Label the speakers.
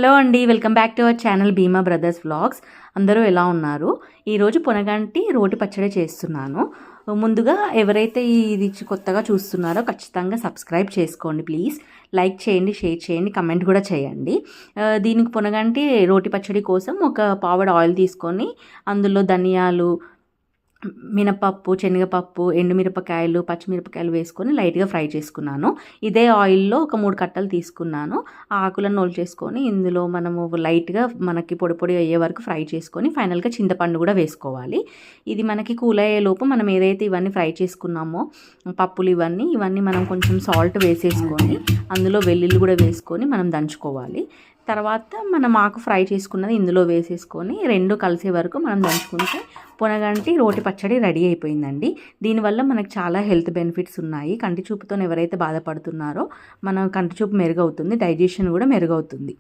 Speaker 1: Hello అండి, welcome back to our channel Bhima brothers vlogs. అందరూ ఎలా ఉన్నారు? ఈరోజు పొనగంటి రోటి పచ్చడి చేస్తున్నాను. ముందుగా ఎవరైతే ఇది కొత్తగా చూస్తున్నారో ఖచ్చితంగా సబ్స్క్రైబ్ చేసుకోండి ప్లీజ్. లైక్ చేయండి, షేర్ చేయండి, కమెంట్ కూడా చేయండి. దీనికి పొనగంటి రోటి పచ్చడి కోసం ఒక పావడ ఆయిల్ తీసుకొని అందులో ధనియాలు, మినపప్పు, శనగపప్పు, ఎండుమిరపకాయలు, పచ్చిమిరపకాయలు వేసుకొని లైట్గా ఫ్రై చేసుకున్నాను. ఇదే ఆయిల్లో ఒక 3 కట్టలు తీసుకున్నాను. ఆ ఆకులను నోల్ చేసుకొని ఇందులో మనము లైట్గా మనకి పొడి పొడి అయ్యే వరకు ఫ్రై చేసుకొని ఫైనల్గా చింతపండు కూడా వేసుకోవాలి. ఇది మనకి కూల్ అయ్యేలోపు మనం ఏదైతే ఇవన్నీ ఫ్రై చేసుకున్నామో పప్పులు ఇవన్నీ మనం కొంచెం సాల్ట్ వేసేసుకొని అందులో వెల్లుల్లి కూడా వేసుకొని మనం దంచుకోవాలి. తర్వాత మనం ఆకు ఫ్రై చేసుకున్నది ఇందులో వేసేసుకొని రెండు కలిసే వరకు మనం దంచుకుంటే పొనగంటి రోటి పచ్చడి రెడీ అయిపోయిందండి. దీనివల్ల మనకు చాలా హెల్త్ బెనిఫిట్స్ ఉన్నాయి. కంటి చూపుతో ఎవరైతే బాధపడుతున్నారో మన కంటి చూపు మెరుగవుతుంది, డైజెషన్ కూడా మెరుగవుతుంది.